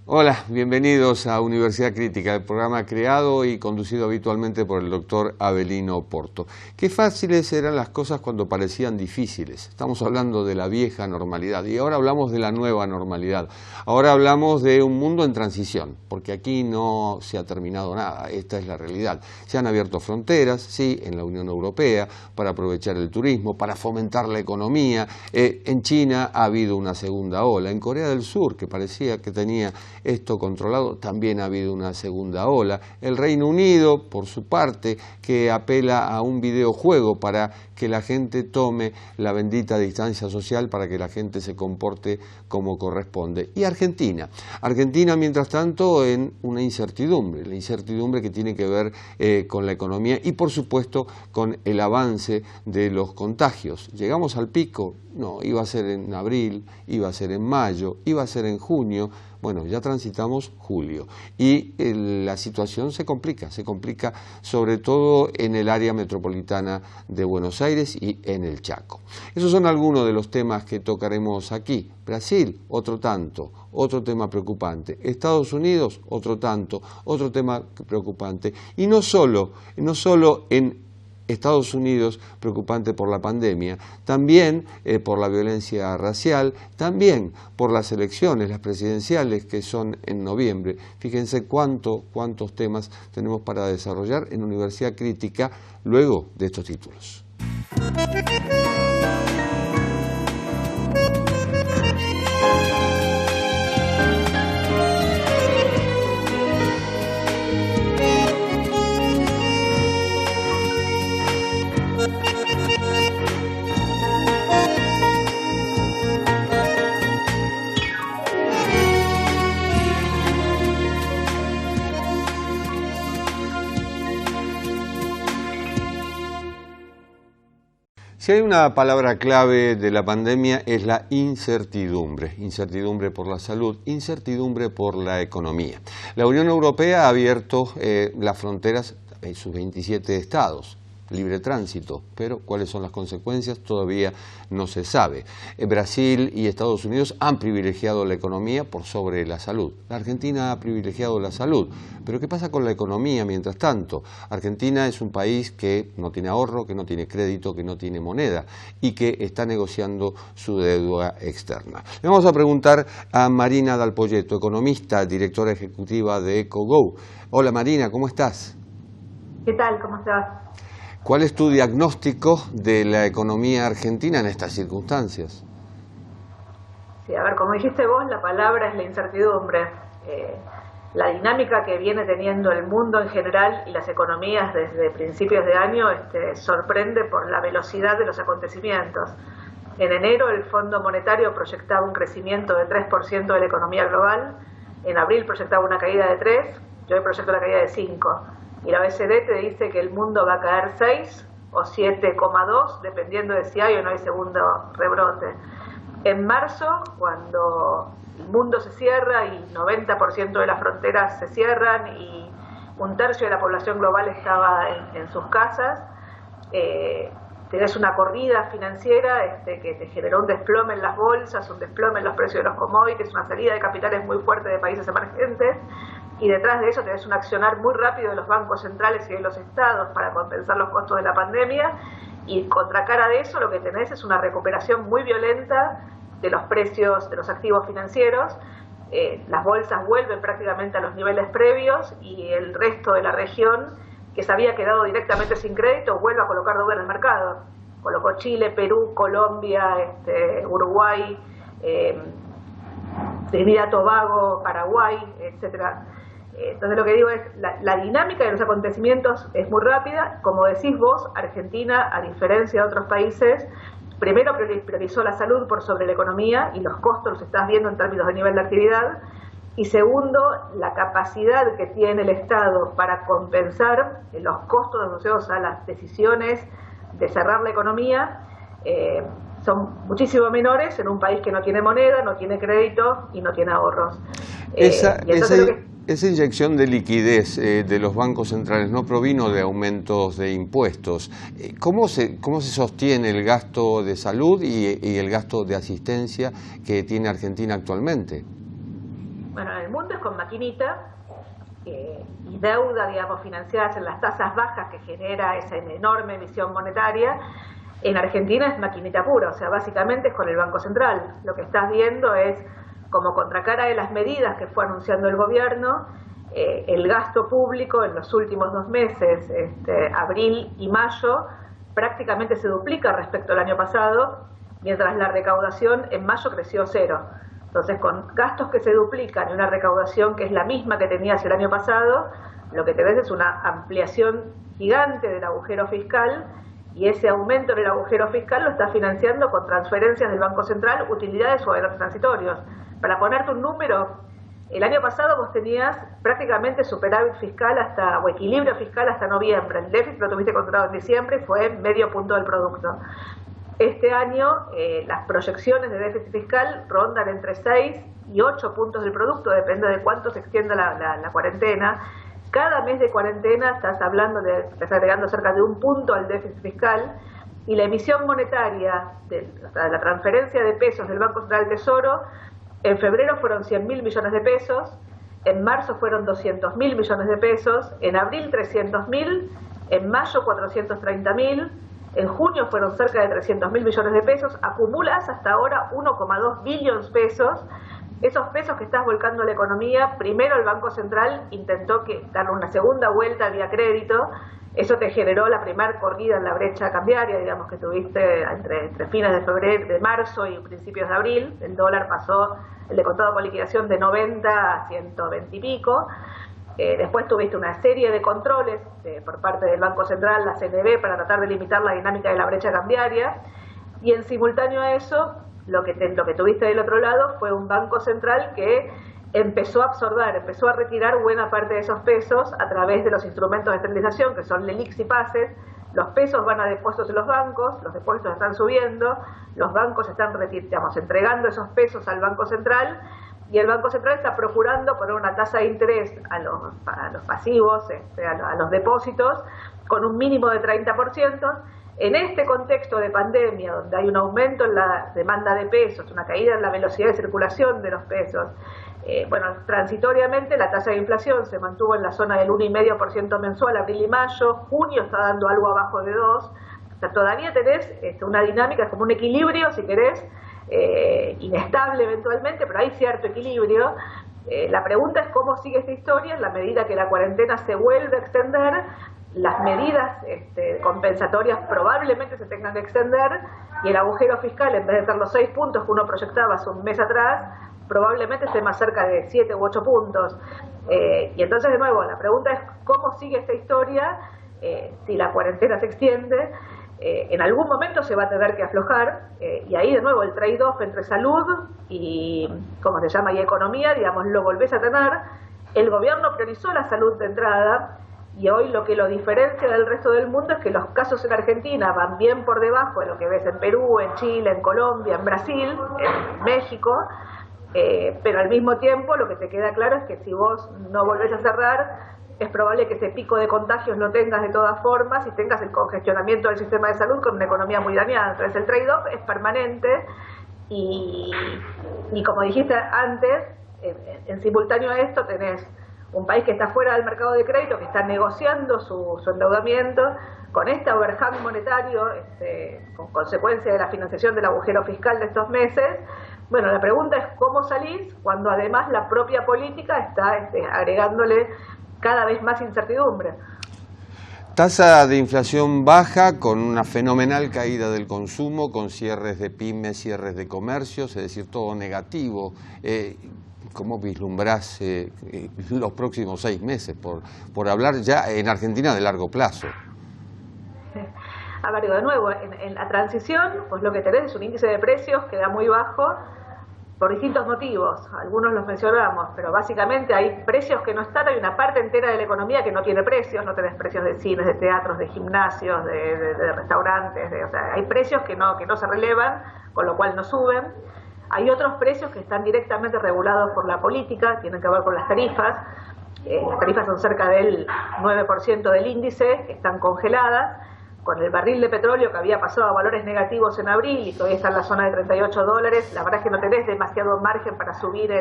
Hola, bienvenidos a Universidad Crítica, el programa creado y conducido habitualmente por el doctor Avelino Porto. Qué fáciles eran las cosas cuando parecían difíciles. Estamos hablando de la vieja normalidad y ahora hablamos de la nueva normalidad. Ahora hablamos de un mundo en transición, porque aquí no se ha terminado nada, esta es la realidad. Se han abierto fronteras, sí, en la Unión Europea, para aprovechar el turismo, para fomentar la economía. En China ha habido una segunda ola, en Corea del Sur, que parecía que tenía esto controlado, también ha habido una segunda ola. El Reino Unido, por su parte, que apela a un videojuego para que la gente tome la bendita distancia social, para que la gente se comporte como corresponde. Y Argentina, mientras tanto, en una incertidumbre, la incertidumbre que tiene que ver con la economía y, por supuesto, con el avance de los contagios. ¿Llegamos al pico? No, iba a ser en abril, iba a ser en mayo, iba a ser en junio. Bueno, ya transitamos julio y la situación se complica sobre todo en el área metropolitana de Buenos Aires y en el Chaco. Esos son algunos de los temas que tocaremos aquí. Brasil, otro tanto, otro tema preocupante. Estados Unidos, otro tanto, otro tema preocupante. Y no solo en Estados Unidos, preocupante por la pandemia, también por la violencia racial, también por las elecciones, las presidenciales que son en noviembre. Fíjense cuántos temas tenemos para desarrollar en Universidad Crítica luego de estos títulos. Si hay una palabra clave de la pandemia es la incertidumbre. Incertidumbre por la salud, incertidumbre por la economía. La Unión Europea ha abierto las fronteras en sus 27 estados. Libre tránsito, pero cuáles son las consecuencias todavía no se sabe. Brasil y Estados Unidos han privilegiado la economía por sobre la salud. La Argentina ha privilegiado la salud, pero ¿qué pasa con la economía mientras tanto? Argentina es un país que no tiene ahorro, que no tiene crédito, que no tiene moneda y que está negociando su deuda externa. Le vamos a preguntar a Marina Dal Poyetto, economista, directora ejecutiva de EcoGo. Hola Marina, ¿cómo estás? ¿Qué tal? ¿Cómo estás? ¿Cuál es tu diagnóstico de la economía argentina en estas circunstancias? Sí, a ver, como dijiste vos, la palabra es la incertidumbre. La dinámica que viene teniendo el mundo en general y las economías desde principios de año sorprende por la velocidad de los acontecimientos. En enero el Fondo Monetario proyectaba un crecimiento de 3% de la economía global, en abril proyectaba una caída de 3%, y hoy proyecta una caída de 5%. Y la OECD te dice que el mundo va a caer 6 o 7,2, dependiendo de si hay o no hay segundo rebrote. En marzo, cuando el mundo se cierra y 90% de las fronteras se cierran y un tercio de la población global estaba en sus casas, tenés una corrida financiera que te generó un desplome en las bolsas, un desplome en los precios de los commodities, una salida de capitales muy fuerte de países emergentes. Y detrás de eso tenés un accionar muy rápido de los bancos centrales y de los estados para compensar los costos de la pandemia, y contracara de eso lo que tenés es una recuperación muy violenta de los precios de los activos financieros. Las bolsas vuelven prácticamente a los niveles previos y el resto de la región, que se había quedado directamente sin crédito, vuelve a colocar deuda en el mercado. Colocó Chile, Perú, Colombia, Uruguay, Trinidad y Tobago, Paraguay, etcétera. Entonces lo que digo es, la dinámica de los acontecimientos es muy rápida. Como decís vos, Argentina, a diferencia de otros países, primero priorizó la salud por sobre la economía, y los costos los estás viendo en términos de nivel de actividad. Y segundo, la capacidad que tiene el Estado para compensar los costos asociados a las decisiones de cerrar la economía son muchísimo menores en un país que no tiene moneda, no tiene crédito y no tiene ahorros. Esa inyección de liquidez de los bancos centrales no provino de aumentos de impuestos. ¿Cómo se sostiene el gasto de salud y el gasto de asistencia que tiene Argentina actualmente? Bueno, en el mundo es con maquinita y deuda, digamos, financiadas en las tasas bajas que genera esa enorme emisión monetaria. En Argentina es maquinita pura, o sea, básicamente es con el Banco Central. Lo que estás viendo es, como contracara de las medidas que fue anunciando el gobierno, el gasto público en los últimos 2 meses, abril y mayo, prácticamente se duplica respecto al año pasado, mientras la recaudación en mayo creció 0. Entonces, con gastos que se duplican y una recaudación que es la misma que tenías el año pasado, lo que tenés es una ampliación gigante del agujero fiscal, y ese aumento en el agujero fiscal lo está financiando con transferencias del Banco Central, utilidades o adelantos transitorios. Para ponerte un número, el año pasado vos tenías prácticamente superávit fiscal o equilibrio fiscal hasta noviembre. El déficit lo tuviste controlado en diciembre y fue medio punto del producto. Este año las proyecciones de déficit fiscal rondan entre 6 y 8 puntos del producto, depende de cuánto se extienda la cuarentena. Cada mes de cuarentena estás agregando cerca de 1 punto al déficit fiscal, y la emisión monetaria, la transferencia de pesos del Banco Central del Tesoro, en febrero fueron 100.000 millones de pesos, en marzo fueron 200.000 millones de pesos, en abril 300.000, en mayo 430.000, en junio fueron cerca de 300.000 millones de pesos, acumulas hasta ahora 1,2 billones de pesos. Esos pesos que estás volcando a la economía, primero el Banco Central intentó darle una segunda vuelta vía crédito. Eso te generó la primera corrida en la brecha cambiaria, digamos, que tuviste entre fines de febrero, de marzo y principios de abril. El dólar pasó, el de contado con liquidación, de 90 a 120 y pico. Después tuviste una serie de controles por parte del Banco Central, la CNB, para tratar de limitar la dinámica de la brecha cambiaria. Y en simultáneo a eso, lo que tuviste del otro lado fue un Banco Central que empezó a absorber, empezó a retirar buena parte de esos pesos a través de los instrumentos de esterilización, que son LELIQs y PASES. Los pesos van a depósitos en los bancos, los depósitos están subiendo, los bancos están entregando esos pesos al Banco Central, y el Banco Central está procurando poner una tasa de interés a los pasivos, a los depósitos, con un mínimo de 30%. En este contexto de pandemia, donde hay un aumento en la demanda de pesos, una caída en la velocidad de circulación de los pesos, transitoriamente la tasa de inflación se mantuvo en la zona del 1,5% mensual, abril y mayo. Junio está dando algo abajo de 2%. O sea, todavía tenés una dinámica, como un equilibrio, si querés, inestable eventualmente, pero hay cierto equilibrio. La pregunta es cómo sigue esta historia en la medida que la cuarentena se vuelve a extender. Las medidas compensatorias probablemente se tengan que extender, y el agujero fiscal, en vez de ser los 6 puntos que uno proyectaba hace un mes atrás, probablemente esté más cerca de 7 u 8 puntos. Y entonces, de nuevo, la pregunta es cómo sigue esta historia. Si la cuarentena se extiende, en algún momento se va a tener que aflojar, y ahí de nuevo el trade-off entre salud y, ¿cómo se llama?, y economía, digamos, lo volvés a tener. El gobierno priorizó la salud de entrada, y hoy lo que lo diferencia del resto del mundo es que los casos en Argentina van bien por debajo de lo que ves en Perú, en Chile, en Colombia, en Brasil, en México, pero al mismo tiempo lo que te queda claro es que si vos no volvés a cerrar, es probable que ese pico de contagios lo tengas de todas formas y tengas el congestionamiento del sistema de salud con una economía muy dañada. Entonces el trade-off es permanente, y como dijiste antes, en simultáneo a esto tenés un país que está fuera del mercado de crédito, que está negociando su endeudamiento con este overhang monetario, con consecuencia de la financiación del agujero fiscal de estos meses. Bueno, la pregunta es cómo salís cuando además la propia política está agregándole cada vez más incertidumbre. Tasa de inflación baja, con una fenomenal caída del consumo, con cierres de pymes, cierres de comercios, es decir, todo negativo. ¿Cómo vislumbrás los próximos 6 meses, por hablar ya en Argentina de largo plazo? A ver, de nuevo, en la transición, pues lo que tenés es un índice de precios que da muy bajo por distintos motivos. Algunos los mencionamos, pero básicamente hay precios que no están. Hay una parte entera de la economía que no tiene precios. No tenés precios de cines, de teatros, de gimnasios, de restaurantes. O sea, hay precios que no se relevan, con lo cual no suben. Hay otros precios que están directamente regulados por la política, tienen que ver con las tarifas. Las tarifas son cerca del 9% del índice, que están congeladas. Con el barril de petróleo que había pasado a valores negativos en abril y todavía está en la zona de $38, la verdad es que no tenés demasiado margen para subir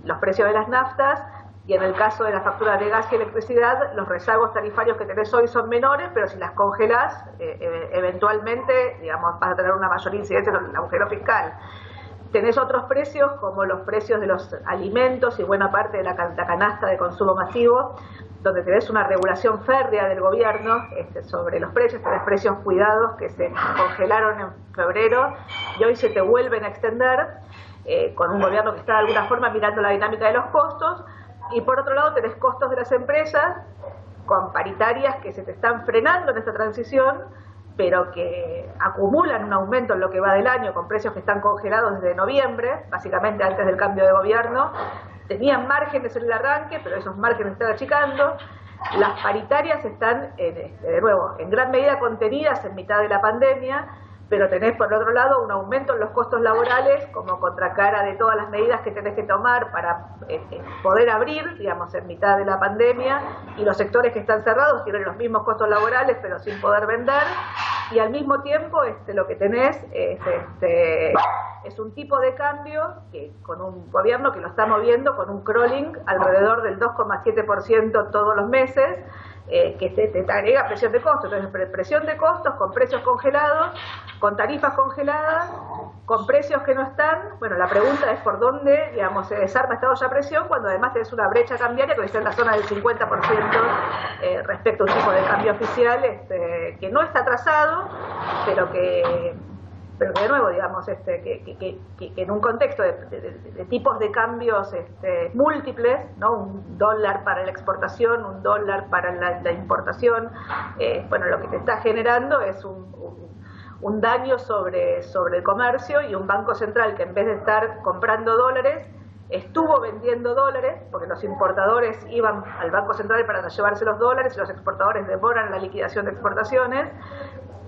los precios de las naftas, y en el caso de la factura de gas y electricidad, los rezagos tarifarios que tenés hoy son menores, pero si las congelás, eventualmente, digamos, vas a tener una mayor incidencia en el agujero fiscal. Tenés otros precios, como los precios de los alimentos y buena parte de la canasta de consumo masivo, donde tenés una regulación férrea del gobierno sobre los precios, tenés precios cuidados que se congelaron en febrero y hoy se te vuelven a extender, con un gobierno que está de alguna forma mirando la dinámica de los costos. Y por otro lado tenés costos de las empresas con paritarias que se te están frenando en esta transición, pero que acumulan un aumento en lo que va del año, con precios que están congelados desde noviembre, básicamente antes del cambio de gobierno. Tenían márgenes en el arranque, pero esos márgenes están achicando. Las paritarias están, de nuevo, en gran medida contenidas en mitad de la pandemia, pero tenés por otro lado un aumento en los costos laborales como contracara de todas las medidas que tenés que tomar para poder abrir, digamos, en mitad de la pandemia, y los sectores que están cerrados tienen los mismos costos laborales pero sin poder vender, y al mismo tiempo lo que tenés es un tipo de cambio que con un gobierno que lo está moviendo con un crawling alrededor del 2,7% todos los meses, que te agrega presión de costos. Entonces, presión de costos con precios congelados, con tarifas congeladas, con precios que no están. Bueno, la pregunta es por dónde, digamos, se desarma esta olla a presión cuando además tenés una brecha cambiaria que está en la zona del 50% respecto a un tipo de cambio oficial que no está trazado, pero que de nuevo, digamos, que en un contexto de tipos de cambios múltiples, ¿no? Un dólar para la exportación, un dólar para la importación, bueno, lo que te está generando es un daño sobre el comercio, y un banco central que en vez de estar comprando dólares, estuvo vendiendo dólares, porque los importadores iban al Banco Central para llevarse los dólares y los exportadores demoran la liquidación de exportaciones.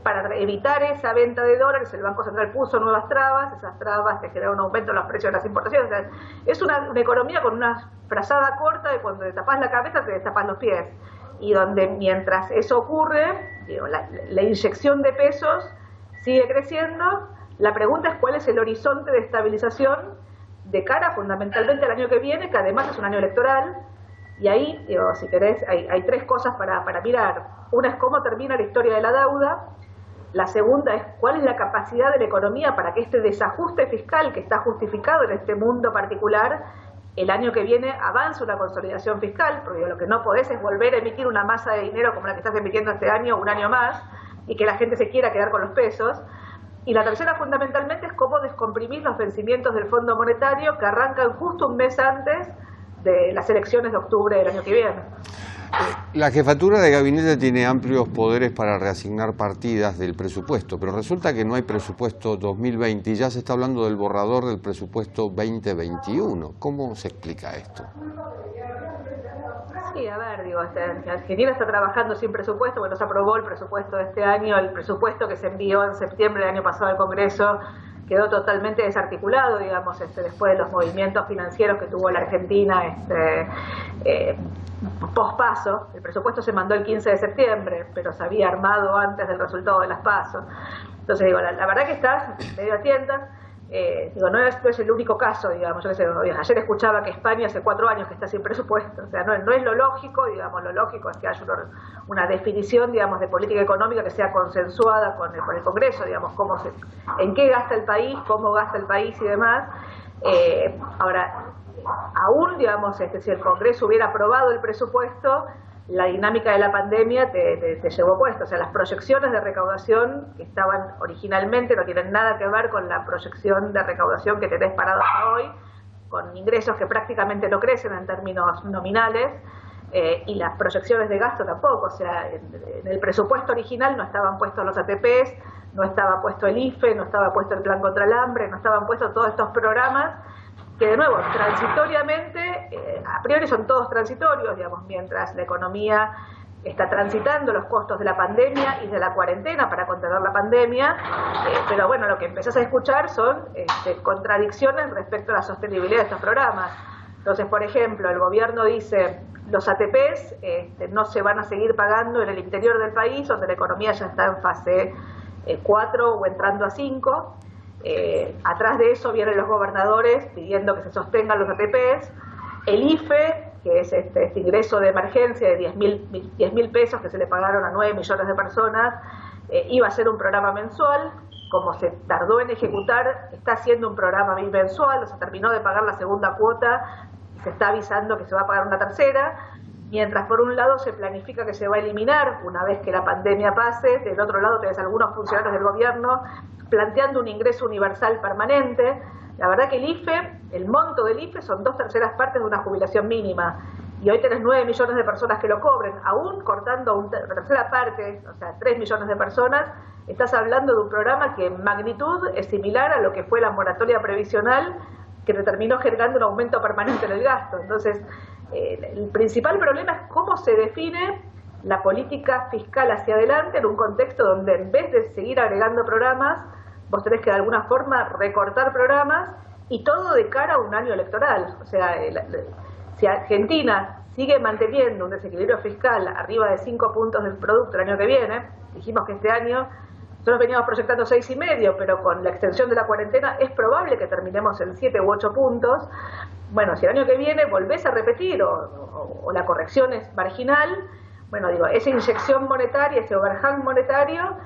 Para evitar esa venta de dólares, el Banco Central puso nuevas trabas, esas trabas te generaron un aumento en los precios de las importaciones. O sea, es una economía con una frazada corta de cuando te tapás la cabeza te destapas los pies, y donde mientras eso ocurre, digo, la inyección de pesos sigue creciendo. La pregunta es cuál es el horizonte de estabilización de cara fundamentalmente al año que viene, que además es un año electoral, y ahí, digo, si querés, hay tres cosas para mirar. Una es cómo termina la historia de la deuda. La segunda es cuál es la capacidad de la economía para que este desajuste fiscal que está justificado en este mundo particular, el año que viene avance una consolidación fiscal, porque lo que no podés es volver a emitir una masa de dinero como la que estás emitiendo este año, un año más, y que la gente se quiera quedar con los pesos. Y la tercera fundamentalmente es cómo descomprimir los vencimientos del Fondo Monetario que arrancan justo un mes antes de las elecciones de octubre del año que viene. La jefatura de gabinete tiene amplios poderes para reasignar partidas del presupuesto, pero resulta que no hay presupuesto 2020 y ya se está hablando del borrador del presupuesto 2021. ¿Cómo se explica esto? Sí, a ver, digo, Argentina está trabajando sin presupuesto, porque no se aprobó el presupuesto de este año. El presupuesto que se envió en septiembre del año pasado al Congreso quedó totalmente desarticulado, digamos, después de los movimientos financieros que tuvo la Argentina pospaso. El presupuesto se mandó el 15 de septiembre, pero se había armado antes del resultado de las PASO. Entonces, digo, la verdad que estás medio a tientas. Digo, no es el único caso, digamos. Yo qué sé, ayer escuchaba que España hace 4 años que está sin presupuesto. O sea, no es lo lógico, digamos. Lo lógico es que haya una definición, digamos, de política económica que sea consensuada con el Congreso, digamos, en qué gasta el país, cómo gasta el país y demás. Ahora, aún, digamos, si el Congreso hubiera aprobado el presupuesto, la dinámica de la pandemia te llevó puesto. O sea, las proyecciones de recaudación que estaban originalmente no tienen nada que ver con la proyección de recaudación que tenés parada hoy, con ingresos que prácticamente no crecen en términos nominales, y las proyecciones de gasto tampoco. O sea, en el presupuesto original no estaban puestos los ATPs, no estaba puesto el IFE, no estaba puesto el Plan contra el Hambre, no estaban puestos todos estos programas que, de nuevo, transitoriamente, a priori son todos transitorios, digamos, mientras la economía está transitando los costos de la pandemia y de la cuarentena para contener la pandemia, pero bueno, lo que empezás a escuchar son contradicciones respecto a la sostenibilidad de estos programas. Entonces, por ejemplo, el gobierno dice, los ATPs no se van a seguir pagando en el interior del país, donde la economía ya está en fase 4 o entrando a 5. Atrás de eso vienen los gobernadores pidiendo que se sostengan los ATPs. El IFE, que es este ingreso de emergencia de 10.000 pesos que se le pagaron a 9 millones de personas, iba a ser un programa mensual. Como se tardó en ejecutar, está haciendo un programa bimensual, o sea, terminó de pagar la segunda cuota y se está avisando que se va a pagar una tercera, mientras por un lado se planifica que se va a eliminar una vez que la pandemia pase, del otro lado tenés algunos funcionarios del gobierno planteando un ingreso universal permanente. La verdad que el IFE, el monto del IFE son 2/3 partes de una jubilación mínima, y hoy tenés 9 millones de personas que lo cobren, aún cortando una tercera parte, o sea, 3 millones de personas. Estás hablando de un programa que en magnitud es similar a lo que fue la moratoria previsional, que terminó generando un aumento permanente en el gasto. Entonces, el principal problema es cómo se define la política fiscal hacia adelante en un contexto donde en vez de seguir agregando programas, vos tenés que de alguna forma recortar programas, y todo de cara a un año electoral. O sea, si Argentina sigue manteniendo un desequilibrio fiscal arriba de 5 puntos del producto el año que viene, dijimos que este año nosotros veníamos proyectando 6,5, pero con la extensión de la cuarentena es probable que terminemos en 7 u 8 puntos. Bueno, si el año que viene volvés a repetir o la corrección es marginal, bueno, digo, esa inyección monetaria, ese overhang monetario,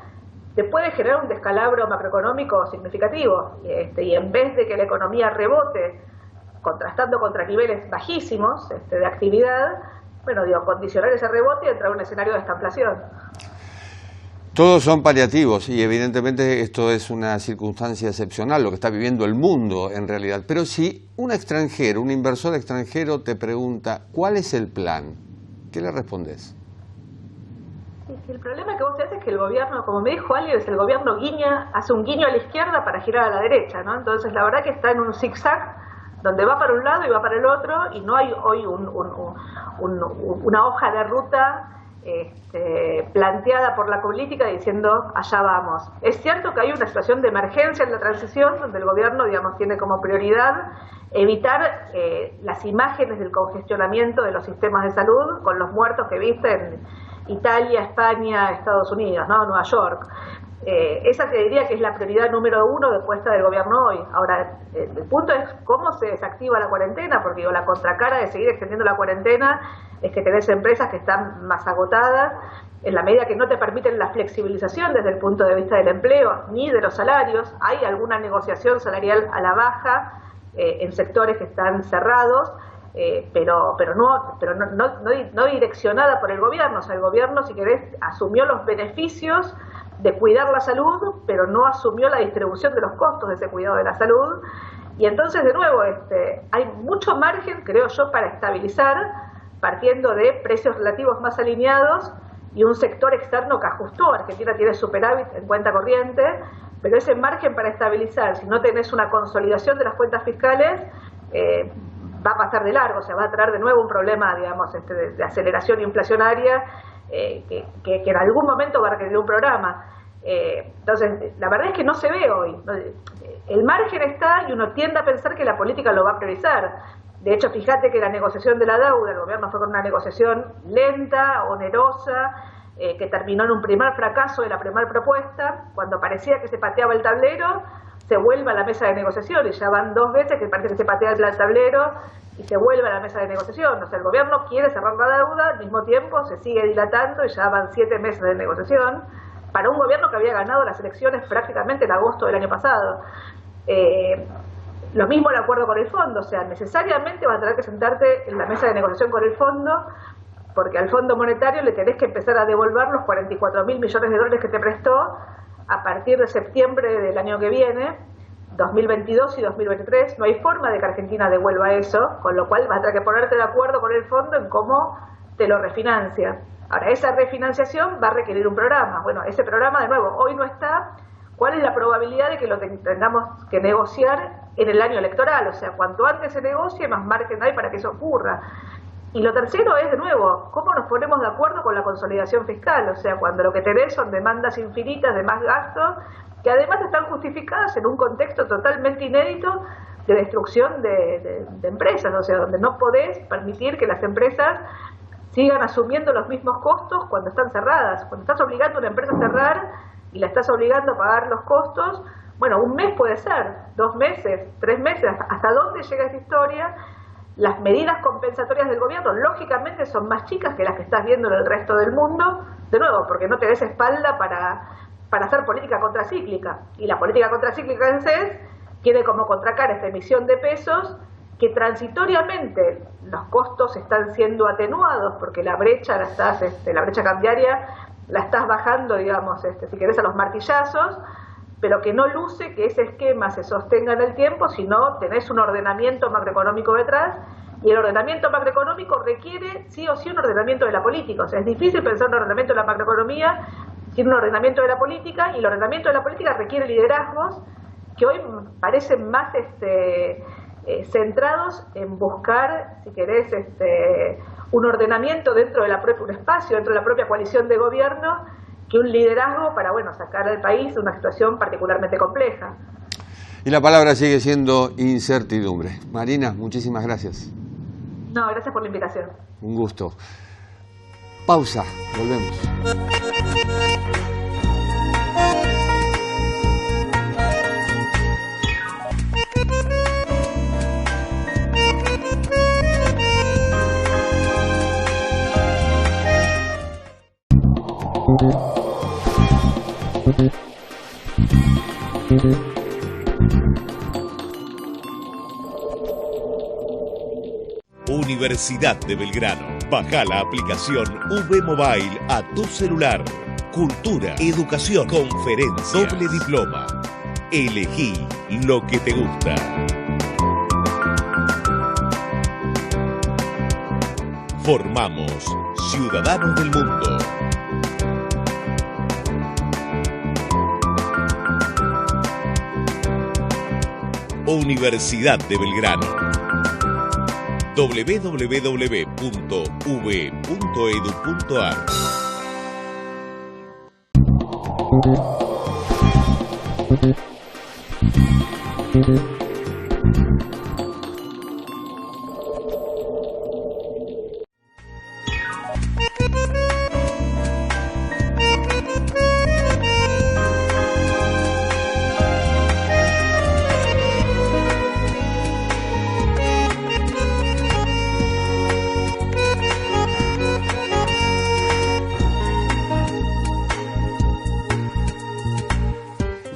te puede generar un descalabro macroeconómico significativo. Y en vez de que la economía rebote, contrastando contra niveles bajísimos de actividad, bueno, digo, condicionar ese rebote y entrar a un escenario de estanflación. Todos son paliativos y evidentemente esto es una circunstancia excepcional, lo que está viviendo el mundo en realidad. Pero si un extranjero, un inversor extranjero te pregunta ¿cuál es el plan?, ¿qué le respondes? Sí, el problema que vos te haces es que el gobierno, como me dijo alguien, es el gobierno hace un guiño a la izquierda para girar a la derecha, ¿no? Entonces la verdad que está en un zigzag donde va para un lado y va para el otro, y no hay hoy una hoja de ruta planteada por la política diciendo allá vamos. Es cierto que hay una situación de emergencia en la transición donde el gobierno, digamos, tiene como prioridad evitar las imágenes del congestionamiento de los sistemas de salud con los muertos que viste en Italia, España, Estados Unidos, ¿no? Nueva York. Esa te diría que es la prioridad número 1 de puesta del gobierno hoy. Ahora, el punto es cómo se desactiva la cuarentena, porque digo, la contracara de seguir extendiendo la cuarentena es que tenés empresas que están más agotadas, en la medida que no te permiten la flexibilización desde el punto de vista del empleo ni de los salarios. Hay alguna negociación salarial a la baja en sectores que están cerrados, pero no direccionada por el gobierno. O sea, el gobierno, si querés, asumió los beneficios de cuidar la salud, pero no asumió la distribución de los costos de ese cuidado de la salud. Y entonces, de nuevo, hay mucho margen, creo yo, para estabilizar, partiendo de precios relativos más alineados y un sector externo que ajustó. Argentina tiene superávit en cuenta corriente, pero ese margen para estabilizar, si no tenés una consolidación de las cuentas fiscales, va a pasar de largo. O sea, va a traer de nuevo un problema, digamos, de aceleración inflacionaria, que en algún momento va a requerir un programa. Entonces, la verdad es que no se ve hoy. El margen está y uno tiende a pensar que la política lo va a priorizar. De hecho, fíjate que la negociación de la deuda, el gobierno fue con una negociación lenta, onerosa, que terminó en un primer fracaso de la primera propuesta. Cuando parecía que se pateaba el tablero, se vuelve a la mesa de negociación, y ya van 2 veces que parece que se patea el tablero y se vuelve a la mesa de negociación. O sea, el gobierno quiere cerrar la deuda, al mismo tiempo se sigue dilatando y ya van 7 meses de negociación para un gobierno que había ganado las elecciones prácticamente en agosto del año pasado. Lo mismo el acuerdo con el fondo. O sea, necesariamente vas a tener que sentarte en la mesa de negociación con el fondo, porque al Fondo Monetario le tenés que empezar a devolver los 44.000 millones de dólares que te prestó a partir de septiembre del año que viene, 2022 y 2023. No hay forma de que Argentina devuelva eso, con lo cual vas a tener que ponerte de acuerdo con el fondo en cómo te lo refinancia. Ahora, esa refinanciación va a requerir un programa. Bueno, ese programa, de nuevo, hoy no está. ¿Cuál es la probabilidad de que lo tengamos que negociar en el año electoral? O sea, cuanto antes se negocie, más margen hay para que eso ocurra. Y lo tercero es, de nuevo, cómo nos ponemos de acuerdo con la consolidación fiscal. O sea, cuando lo que tenés son demandas infinitas de más gasto, que además están justificadas en un contexto totalmente inédito de destrucción de empresas. O sea, donde no podés permitir que las empresas sigan asumiendo los mismos costos cuando están cerradas. Cuando estás obligando a una empresa a cerrar y la estás obligando a pagar los costos, bueno, un mes puede ser, 2 meses, 3 meses, ¿hasta dónde llega esta historia? las medidas compensatorias del gobierno lógicamente son más chicas que las que estás viendo en el resto del mundo, de nuevo, porque no te des espalda para hacer política contracíclica. Y la política contracíclica en CES quiere como contracar esta emisión de pesos que transitoriamente los costos están siendo atenuados porque la brecha la brecha cambiaria la estás bajando, digamos, si querés, a los martillazos, pero que no luce que ese esquema se sostenga en el tiempo, sino tenés un ordenamiento macroeconómico detrás, y el ordenamiento macroeconómico requiere sí o sí un ordenamiento de la política. O sea, es difícil pensar un ordenamiento de la macroeconomía sin un ordenamiento de la política, y el ordenamiento de la política requiere liderazgos que hoy parecen más centrados en buscar, si querés, un ordenamiento dentro de un espacio dentro de la propia coalición de gobierno, que un liderazgo para, bueno, sacar al país de una situación particularmente compleja. Y la palabra sigue siendo incertidumbre. Marina, muchísimas gracias. No, gracias por la invitación. Un gusto. Pausa, volvemos. Universidad de Belgrano. Baja la aplicación V Mobile a tu celular. Cultura, educación, conferencias, doble diploma. Elegí lo que te gusta. Formamos ciudadanos del mundo. Universidad de Belgrano. www.uv.edu.ar.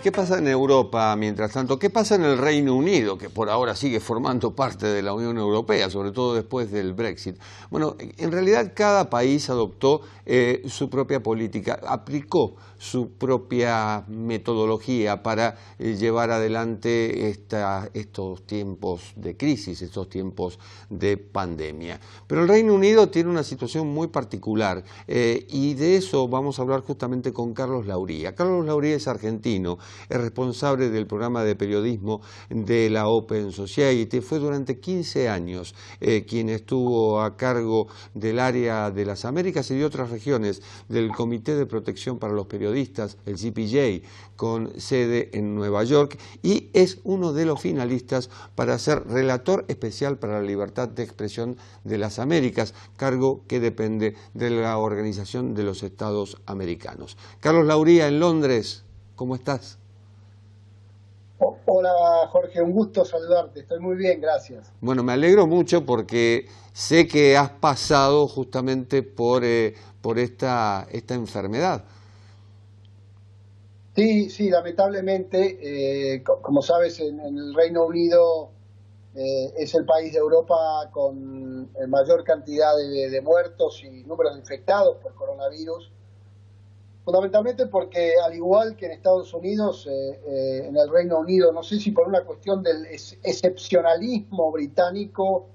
¿Qué pasa en Europa mientras tanto? ¿Qué pasa en el Reino Unido, que por ahora sigue formando parte de la Unión Europea, sobre todo después del Brexit? Bueno, en realidad cada país adoptó su propia política, aplicó su propia metodología para llevar adelante estos tiempos de crisis, estos tiempos de pandemia. Pero el Reino Unido tiene una situación muy particular y de eso vamos a hablar justamente con Carlos Lauría. Carlos Lauría es argentino, es responsable del programa de periodismo de la Open Society, fue durante 15 años quien estuvo a cargo del área de las Américas y de otras regiones del Comité de Protección para los Periodistas, el CPJ, con sede en Nueva York, y es uno de los finalistas para ser relator especial para la libertad de expresión de las Américas, cargo que depende de la Organización de los Estados Americanos. Carlos Lauría, en Londres, ¿cómo estás? Hola Jorge, un gusto saludarte, estoy muy bien, gracias. Bueno, me alegro mucho porque sé que has pasado justamente por esta enfermedad. Sí, lamentablemente, como sabes, en el Reino Unido es el país de Europa con mayor cantidad de muertos y números de infectados por coronavirus. Fundamentalmente porque, al igual que en Estados Unidos, en el Reino Unido, no sé si por una cuestión del excepcionalismo británico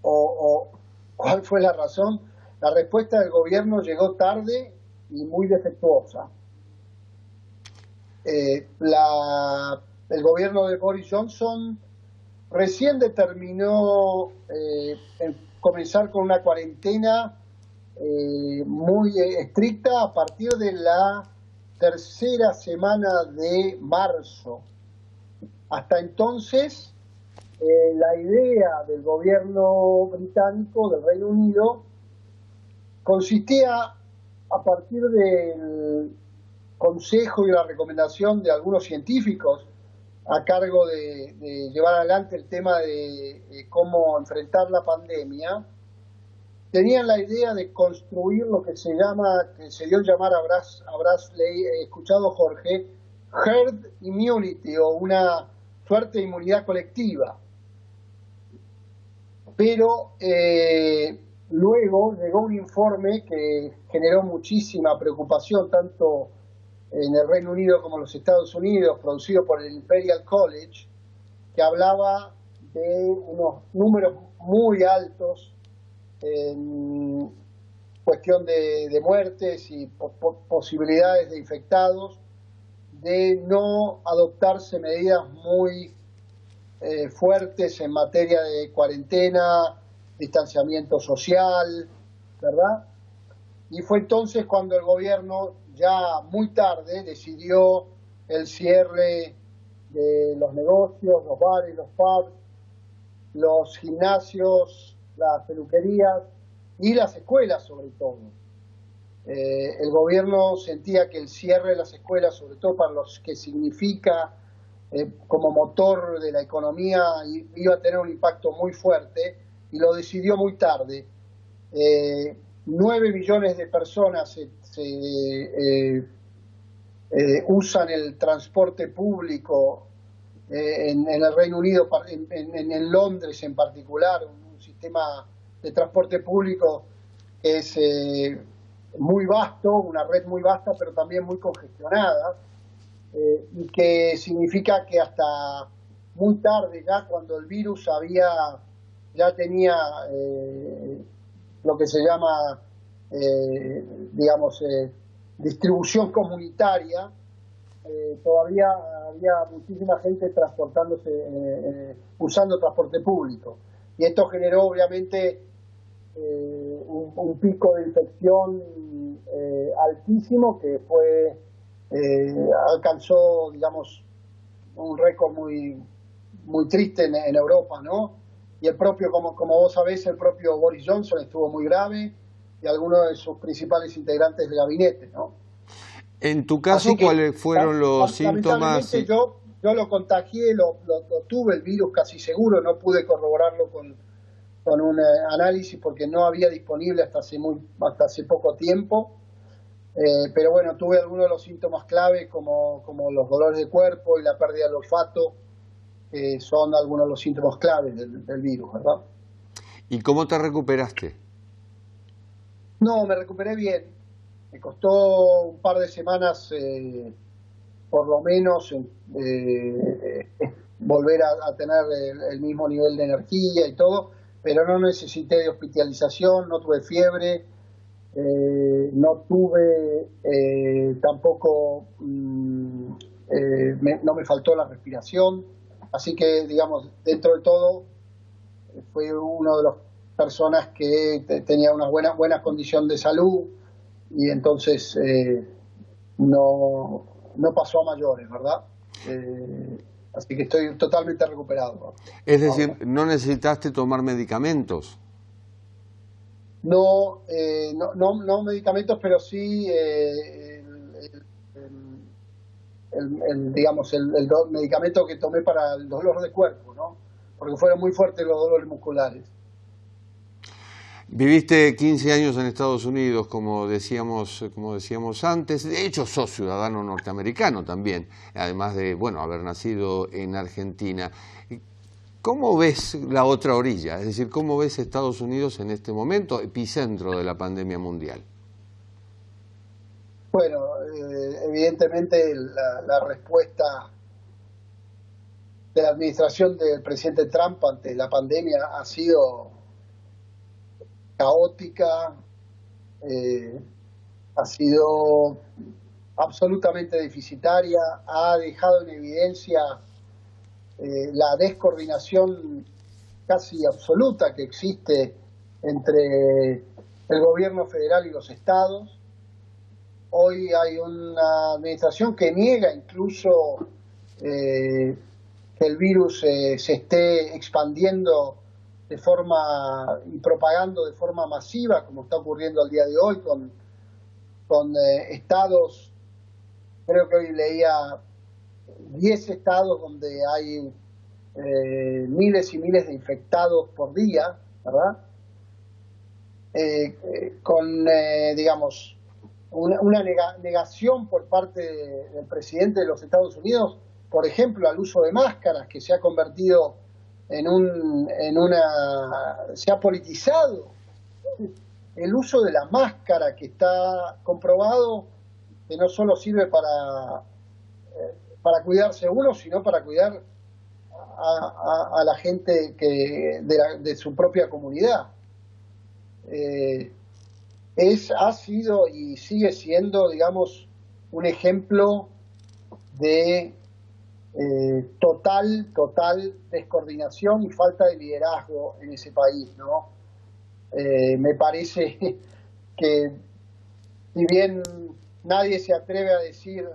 o cuál fue la razón, la respuesta del gobierno llegó tarde y muy defectuosa. El gobierno de Boris Johnson recién determinó comenzar con una cuarentena muy estricta a partir de la tercera semana de marzo. Hasta entonces, la idea del gobierno británico, del Reino Unido, consistía, a partir del consejo y la recomendación de algunos científicos, a cargo de llevar adelante el tema de cómo enfrentar la pandemia, tenían la idea de construir lo que se dio a llamar, habrás escuchado, Jorge, herd immunity, o una suerte de inmunidad colectiva. Pero luego llegó un informe que generó muchísima preocupación, tanto en el Reino Unido como en los Estados Unidos, producido por el Imperial College, que hablaba de unos números muy altos en cuestión de muertes y posibilidades de infectados, de no adoptarse medidas muy fuertes en materia de cuarentena, distanciamiento social, ¿verdad? Y fue entonces cuando el gobierno, ya muy tarde, decidió el cierre de los negocios, los bares, los pubs, los gimnasios, las peluquerías y las escuelas sobre todo. El gobierno sentía que el cierre de las escuelas, sobre todo para los que significa como motor de la economía, iba a tener un impacto muy fuerte, y lo decidió muy tarde. 9 millones de personas usan el transporte público en el Reino Unido, en Londres en particular, un sistema de transporte público que es muy vasto, una red muy vasta, pero también muy congestionada, y que significa que hasta muy tarde, ya cuando el virus ya tenía lo que se llama, distribución comunitaria, todavía había muchísima gente transportándose, usando transporte público. Y esto generó obviamente un pico de infección altísimo, que alcanzó, digamos, un récord muy triste en Europa, ¿no? Y el propio, como vos sabés, el propio Boris Johnson estuvo muy grave, y algunos de sus principales integrantes del gabinete, ¿no? En tu caso, ¿cuáles fueron los síntomas? Yo lo contagié, lo tuve el virus casi seguro, no pude corroborarlo con un análisis porque no había disponible hasta hace poco tiempo, pero bueno, tuve algunos de los síntomas clave como los dolores de cuerpo y la pérdida del olfato, que son algunos de los síntomas claves del virus, ¿verdad? ¿Y cómo te recuperaste? No, me recuperé bien. Me costó un par de semanas, por lo menos, volver a tener el mismo nivel de energía y todo, pero no necesité de hospitalización, no tuve fiebre, no tuve tampoco, no me faltó la respiración, así que, digamos, dentro de todo, fui uno de las personas que tenía una buena condición de salud, y entonces no pasó a mayores, ¿verdad? Así que estoy totalmente recuperado. Es decir, ¿no necesitaste tomar medicamentos? No medicamentos, pero sí digamos, el medicamento que tomé para el dolor de cuerpo, ¿no? Porque fueron muy fuertes los dolores musculares. Viviste 15 años en Estados Unidos, como decíamos antes. De hecho, sos ciudadano norteamericano también, además de, haber nacido en Argentina. ¿Cómo ves la otra orilla? Es decir, ¿cómo ves Estados Unidos en este momento, epicentro de la pandemia mundial? Bueno, evidentemente la respuesta de la administración del presidente Trump ante la pandemia ha sido caótica, ha sido absolutamente deficitaria, ha dejado en evidencia la descoordinación casi absoluta que existe entre el gobierno federal y los estados. Hoy hay una administración que niega incluso que el virus se esté expandiendo de forma y propagando de forma masiva, como está ocurriendo al día de hoy con estados. Creo que hoy leía 10 estados donde hay miles y miles de infectados por día, ¿verdad? Digamos, una negación por parte del presidente de los Estados Unidos, por ejemplo, al uso de máscaras, que se ha convertido se ha politizado el uso de la máscara, que está comprobado que no solo sirve para cuidarse uno, sino para cuidar a la gente de su propia comunidad. Ha sido y sigue siendo, digamos, un ejemplo de total descoordinación y falta de liderazgo en ese país, ¿no? Me parece que, si bien nadie se atreve a decir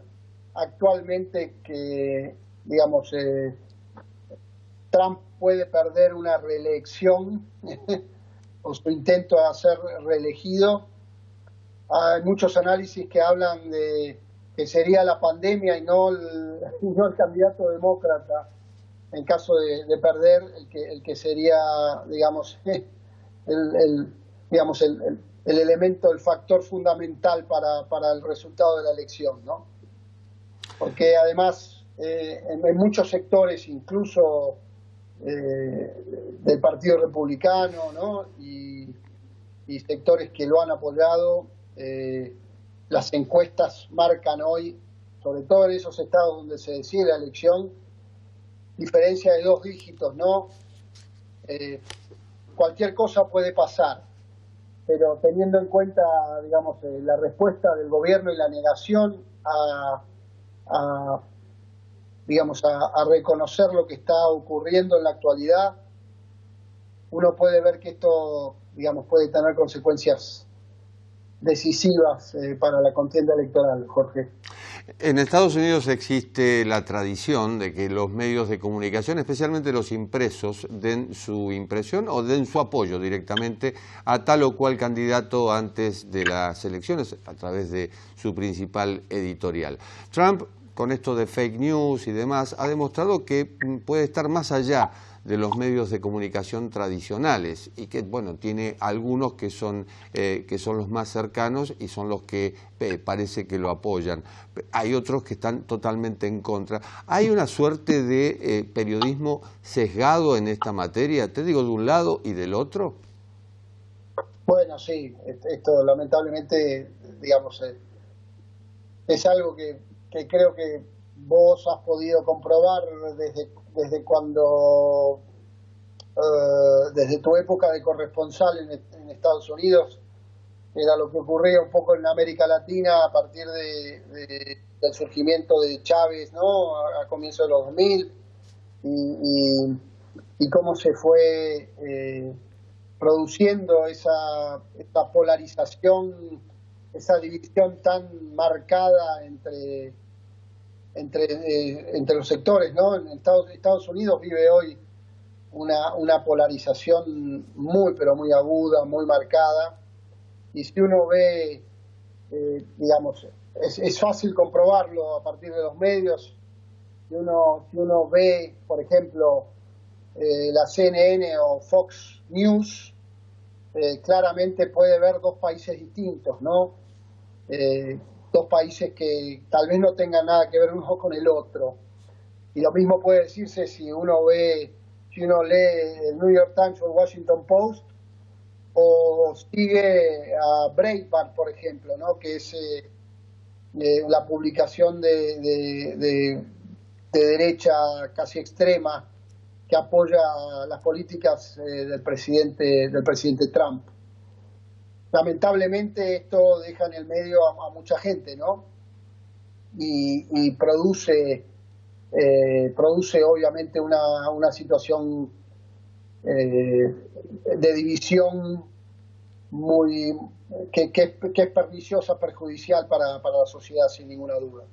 actualmente que, digamos, Trump puede perder una reelección o su intento de ser reelegido, hay muchos análisis que hablan de que sería la pandemia y no el candidato demócrata en caso de perder, el que sería, digamos, el elemento, el factor fundamental para el resultado de la elección, ¿no? Porque además en muchos sectores, incluso del Partido Republicano, ¿no? y sectores que lo han apoyado, las encuestas marcan hoy, sobre todo en esos estados donde se decide la elección, diferencia de 2 dígitos, ¿no? Cualquier cosa puede pasar, pero teniendo en cuenta, digamos, la respuesta del gobierno y la negación a reconocer lo que está ocurriendo en la actualidad, uno puede ver que esto, digamos, puede tener consecuencias decisivas para la contienda electoral, Jorge. En Estados Unidos existe la tradición de que los medios de comunicación, especialmente los impresos, den su impresión o den su apoyo directamente a tal o cual candidato antes de las elecciones a través de su principal editorial. Trump, con esto de fake news y demás, ha demostrado que puede estar más allá de los medios de comunicación tradicionales y que, bueno, tiene algunos que son los más cercanos y son los que parece que lo apoyan. Hay otros que están totalmente en contra. ¿Hay una suerte de periodismo sesgado en esta materia? Te digo, de un lado y del otro. Bueno, sí, esto lamentablemente, digamos, es algo que creo que vos has podido comprobar desde cuando, desde tu época de corresponsal en Estados Unidos, era lo que ocurría un poco en América Latina a partir del surgimiento de Chávez, ¿no? A comienzos de los 2000, y cómo se fue produciendo esta polarización, esa división tan marcada entre los sectores, ¿no? En Estados Unidos vive hoy una polarización muy, pero muy aguda, muy marcada, y si uno ve, digamos, es fácil comprobarlo a partir de los medios. Si uno ve, por ejemplo, la CNN o Fox News, claramente puede ver 2 países distintos, ¿no? 2 países que tal vez no tengan nada que ver uno con el otro. Y lo mismo puede decirse si uno lee el New York Times o el Washington Post, o sigue a Breitbart, por ejemplo, ¿no? Que es la publicación de derecha casi extrema que apoya las políticas del presidente Trump. Lamentablemente esto deja en el medio a mucha gente, ¿no? Y produce obviamente una situación de división que es perniciosa, perjudicial para la sociedad, sin ninguna duda.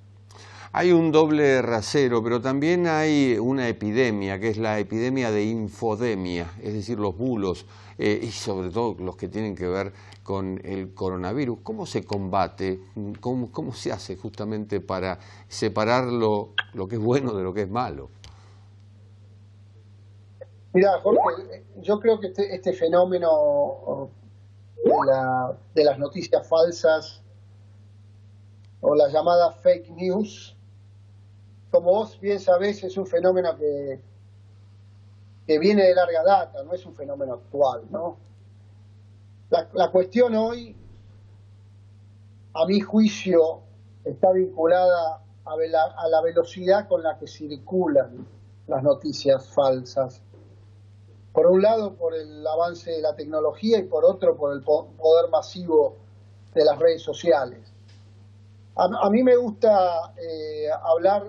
Hay un doble rasero, pero también hay una epidemia, que es la epidemia de infodemia, es decir, los bulos, y sobre todo los que tienen que ver con el coronavirus. ¿Cómo se combate? ¿Cómo se hace justamente para separar lo que es bueno de lo que es malo? Mira, Jorge, yo creo que este fenómeno de las noticias falsas o la llamada fake news, como vos bien sabés, es un fenómeno que viene de larga data, no es un fenómeno actual, ¿no? La cuestión hoy, a mi juicio, está vinculada a la velocidad con la que circulan las noticias falsas. Por un lado, por el avance de la tecnología, y por otro, por el poder masivo de las redes sociales. A mí me gusta hablar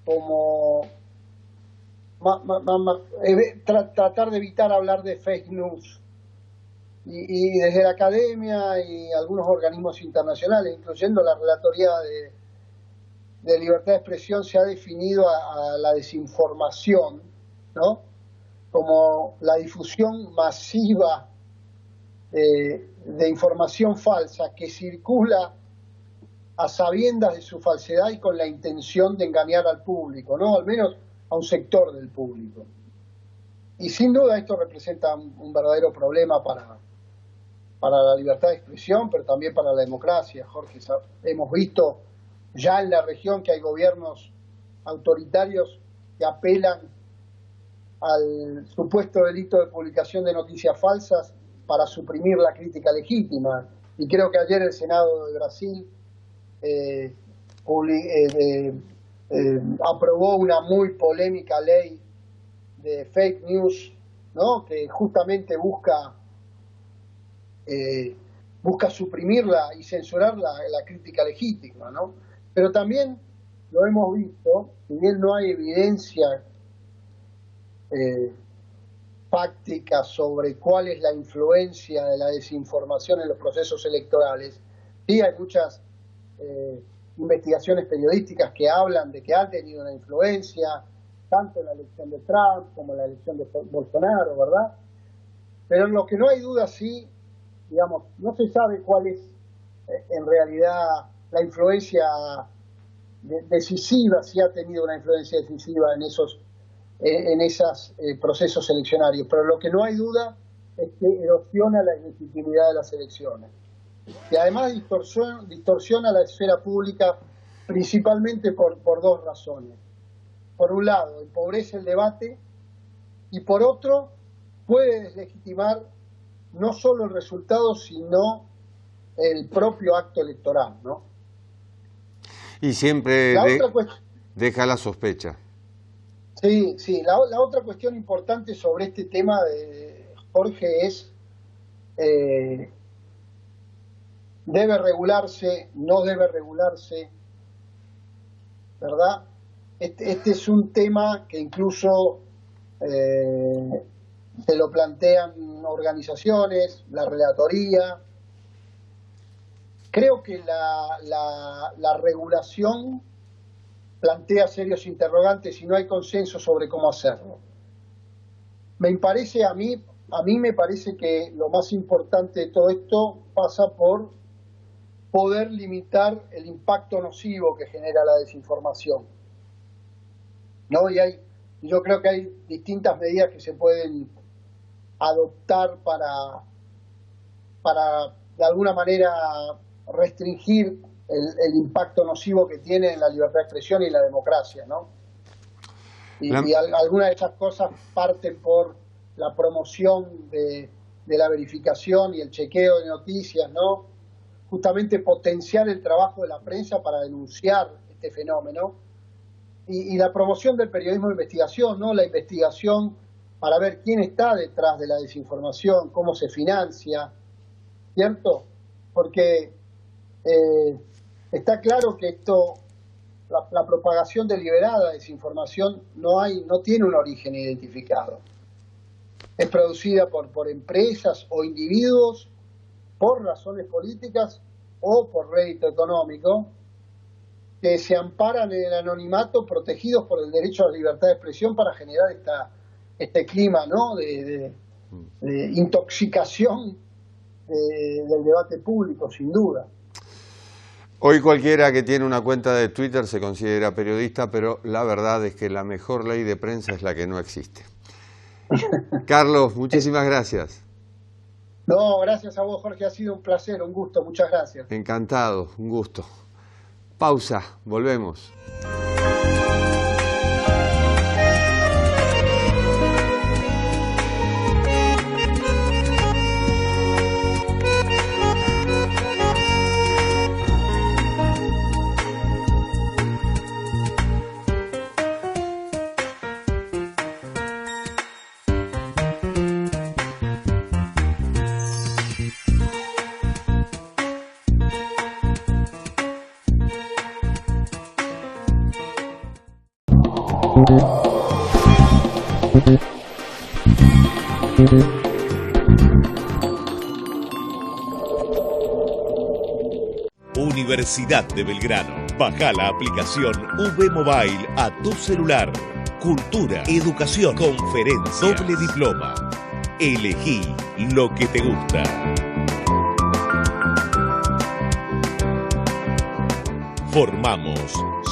como tratar de evitar hablar de fake news, y desde la academia y algunos organismos internacionales, incluyendo la Relatoría de Libertad de Expresión, se ha definido a la desinformación, ¿no?, como la difusión masiva de información falsa que circula a sabiendas de su falsedad y con la intención de engañar al público, ¿no?, al menos a un sector del público. Y sin duda esto representa un verdadero problema para la libertad de expresión, pero también para la democracia, Jorge. Hemos visto ya en la región que hay gobiernos autoritarios que apelan al supuesto delito de publicación de noticias falsas para suprimir la crítica legítima. Y creo que ayer el Senado de Brasil aprobó una muy polémica ley de fake news, ¿no?, que justamente busca suprimirla y censurar la crítica legítima, ¿no? Pero también lo hemos visto, si bien no hay evidencia fáctica sobre cuál es la influencia de la desinformación en los procesos electorales, sí hay muchas investigaciones periodísticas que hablan de que ha tenido una influencia, tanto en la elección de Trump como en la elección de Bolsonaro, ¿verdad? Pero en lo que no hay duda, sí, digamos, no se sabe cuál es en realidad la influencia decisiva, si ha tenido una influencia decisiva en esos procesos eleccionarios, pero lo que no hay duda es que erosiona la legitimidad de las elecciones y además distorsiona la esfera pública, principalmente por dos razones. Por un lado, empobrece el debate, y por otro, puede deslegitimar no solo el resultado, sino el propio acto electoral, ¿no? Y siempre deja la sospecha. Sí, la otra cuestión importante sobre este tema, Jorge, es debe regularse, no debe regularse, ¿verdad? Este es un tema que incluso se lo plantean organizaciones, la relatoría. Creo que la regulación plantea serios interrogantes y no hay consenso sobre cómo hacerlo. A mí me parece que lo más importante de todo esto pasa por poder limitar el impacto nocivo que genera la desinformación, ¿no? Yo creo que hay distintas medidas que se pueden adoptar para de alguna manera restringir el impacto nocivo que tiene en la libertad de expresión y la democracia, ¿no? Y algunas de esas cosas parten por la promoción de la verificación y el chequeo de noticias, ¿no? Justamente potenciar el trabajo de la prensa para denunciar este fenómeno y la promoción del periodismo de investigación, ¿no? La investigación para ver quién está detrás de la desinformación, cómo se financia, ¿cierto? Porque está claro que la propagación deliberada de desinformación no tiene un origen identificado. Es producida por empresas o individuos por razones políticas o por rédito económico, que se amparan en el anonimato, protegidos por el derecho a la libertad de expresión para generar este clima, ¿no?, de intoxicación del debate público, sin duda. Hoy cualquiera que tiene una cuenta de Twitter se considera periodista, pero la verdad es que la mejor ley de prensa es la que no existe. Carlos, muchísimas gracias. No, gracias a vos, Jorge, ha sido un placer, un gusto, muchas gracias. Encantado, un gusto. Pausa, volvemos. Universidad de Belgrano. Baja la aplicación V Mobile a tu celular. Cultura, educación, conferencias, doble diploma. Elegí lo que te gusta. Formamos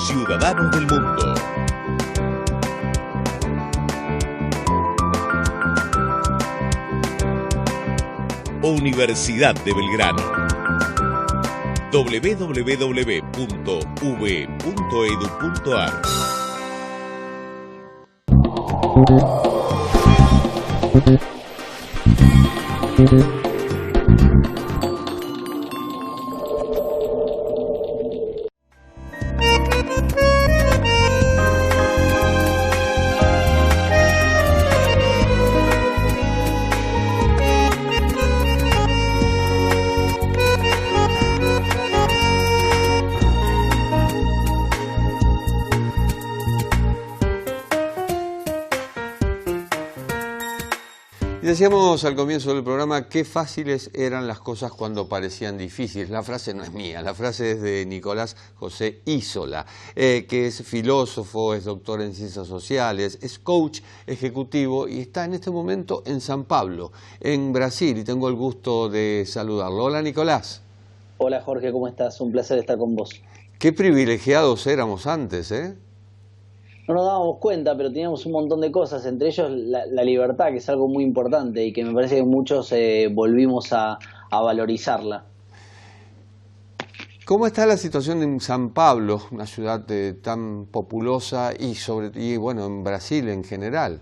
ciudadanos del mundo. Universidad de Belgrano. www.uv.edu.ar. Decíamos al comienzo del programa qué fáciles eran las cosas cuando parecían difíciles. La frase no es mía, la frase es de Nicolás José Isola, que es filósofo, es doctor en ciencias sociales, es coach ejecutivo y está en este momento en San Pablo, en Brasil, y tengo el gusto de saludarlo. Hola, Nicolás. Hola, Jorge, ¿cómo estás? Un placer estar con vos. Qué privilegiados éramos antes, ¿eh? No nos dábamos cuenta, pero teníamos un montón de cosas, entre ellos la libertad, que es algo muy importante y que me parece que muchos volvimos a valorizarla. ¿Cómo está la situación en San Pablo, una ciudad tan populosa y bueno, en Brasil en general?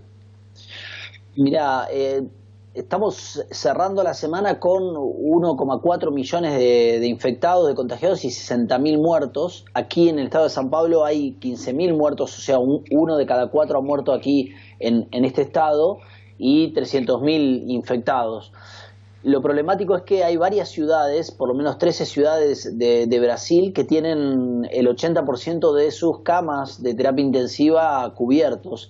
Mirá, estamos cerrando la semana con 1,4 millones de infectados, de contagiados y 60.000 muertos. Aquí en el estado de San Pablo hay 15.000 muertos, o sea, uno de cada 4 ha muerto aquí en este estado y 300.000 infectados. Lo problemático es que hay varias ciudades, por lo menos 13 ciudades de Brasil, que tienen el 80% de sus camas de terapia intensiva cubiertos.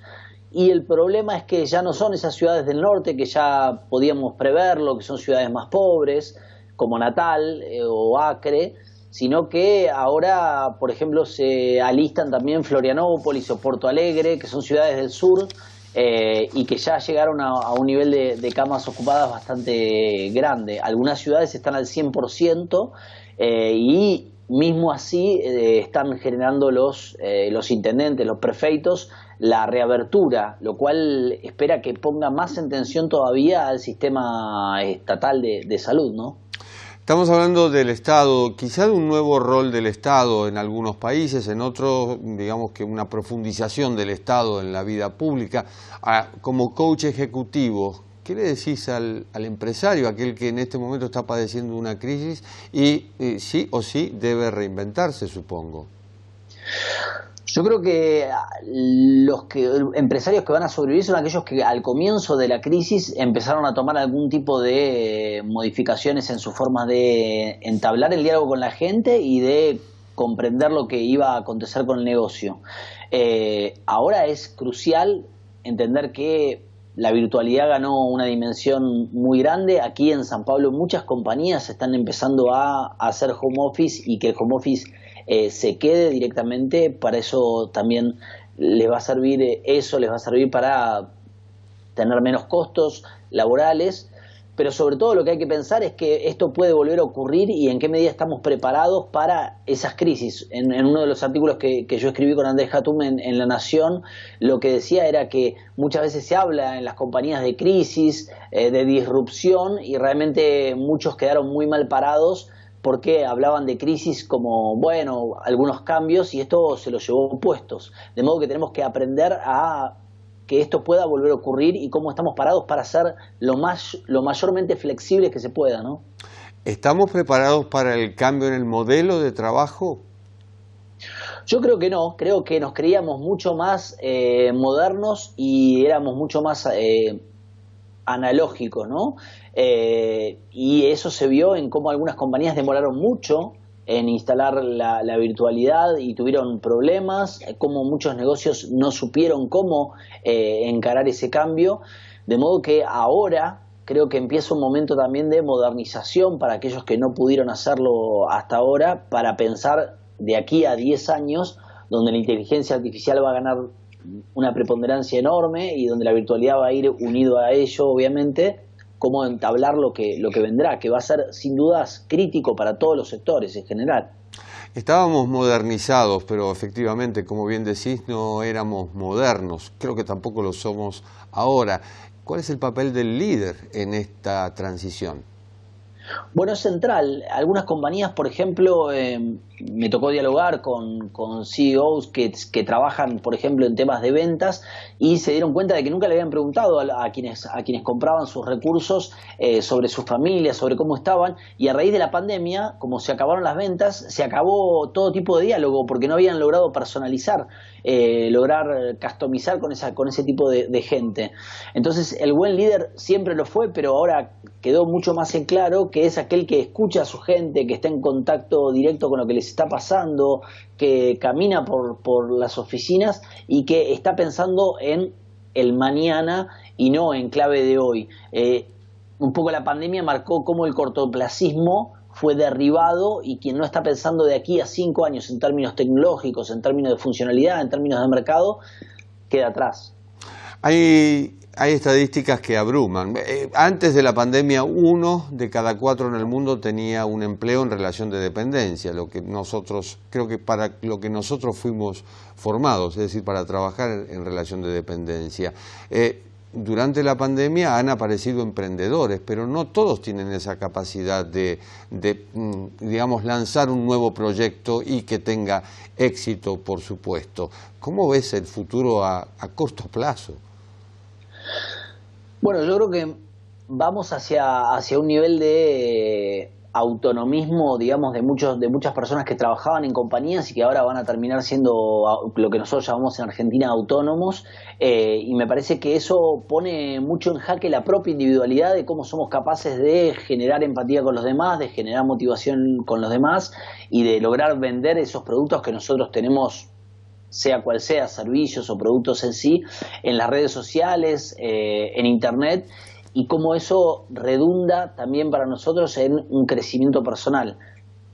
Y el problema es que ya no son esas ciudades del norte que ya podíamos preverlo, que son ciudades más pobres, como Natal o Acre, sino que ahora, por ejemplo, se alistan también Florianópolis o Porto Alegre, que son ciudades del sur, y que ya llegaron a un nivel de camas ocupadas bastante grande. Algunas ciudades están al 100%, y mismo así están generando los intendentes, los prefeitos, la reabertura, lo cual espera que ponga más en tensión todavía al sistema estatal de salud, ¿no? Estamos hablando del Estado, quizá de un nuevo rol del Estado en algunos países, en otros, digamos que una profundización del Estado en la vida pública. Como coach ejecutivo, ¿qué le decís al empresario, aquel que en este momento está padeciendo una crisis y sí o sí debe reinventarse, supongo? Yo creo que los empresarios que van a sobrevivir son aquellos que al comienzo de la crisis empezaron a tomar algún tipo de modificaciones en su forma de entablar el diálogo con la gente y de comprender lo que iba a acontecer con el negocio. Ahora es crucial entender que la virtualidad ganó una dimensión muy grande. Aquí en San Pablo muchas compañías están empezando a hacer home office y que el home office se quede directamente. Para eso también les va a servir les va a servir para tener menos costos laborales, pero sobre todo lo que hay que pensar es que esto puede volver a ocurrir y en qué medida estamos preparados para esas crisis. En uno de los artículos que yo escribí con Andrés Hatum en La Nación, lo que decía era que muchas veces se habla en las compañías de crisis, de disrupción, y realmente muchos quedaron muy mal parados porque hablaban de crisis como, bueno, algunos cambios, y esto se los llevó puestos. De modo que tenemos que aprender a que esto pueda volver a ocurrir y cómo estamos parados para ser lo mayormente flexibles que se pueda, ¿no? ¿Estamos preparados para el cambio en el modelo de trabajo? Yo creo que no, creo que nos creíamos mucho más modernos y éramos mucho más analógicos, ¿no? Y eso se vio en cómo algunas compañías demoraron mucho en instalar la virtualidad y tuvieron problemas, como muchos negocios no supieron cómo encarar ese cambio, de modo que ahora creo que empieza un momento también de modernización para aquellos que no pudieron hacerlo hasta ahora, para pensar de aquí a 10 años, donde la inteligencia artificial va a ganar una preponderancia enorme y donde la virtualidad va a ir unido a ello, obviamente, cómo entablar lo que vendrá, que va a ser sin dudas crítico para todos los sectores en general. Estábamos modernizados, pero efectivamente, como bien decís, no éramos modernos. Creo que tampoco lo somos ahora. ¿Cuál es el papel del líder en esta transición? Bueno, es central. Algunas compañías, por ejemplo, me tocó dialogar con CEOs que trabajan, por ejemplo, en temas de ventas, y se dieron cuenta de que nunca le habían preguntado a quienes compraban sus recursos sobre sus familias, sobre cómo estaban, y a raíz de la pandemia, como se acabaron las ventas, se acabó todo tipo de diálogo porque no habían logrado personalizar, lograr customizar con ese tipo de gente. Entonces, el buen líder siempre lo fue, pero ahora quedó mucho más en claro que es aquel que escucha a su gente, que está en contacto directo con lo que les está pasando, que camina por las oficinas y que está pensando en el mañana y no en clave de hoy. Un poco la pandemia marcó cómo el cortoplacismo fue derribado, y quien no está pensando de aquí a 5 años en términos tecnológicos, en términos de funcionalidad, en términos de mercado, queda atrás. Hay estadísticas que abruman. Antes de la pandemia, 1 de cada 4 en el mundo tenía un empleo en relación de dependencia, creo que para lo que nosotros fuimos formados, es decir, para trabajar en relación de dependencia. Durante la pandemia han aparecido emprendedores, pero no todos tienen esa capacidad de digamos, lanzar un nuevo proyecto y que tenga éxito, por supuesto. ¿Cómo ves el futuro a corto plazo? Bueno, yo creo que vamos hacia un nivel de autonomismo, digamos, de muchas personas que trabajaban en compañías y que ahora van a terminar siendo lo que nosotros llamamos en Argentina autónomos, y me parece que eso pone mucho en jaque la propia individualidad de cómo somos capaces de generar empatía con los demás, de generar motivación con los demás y de lograr vender esos productos que nosotros tenemos, sea cual sea, servicios o productos en sí, en las redes sociales, en Internet, y cómo eso redunda también para nosotros en un crecimiento personal.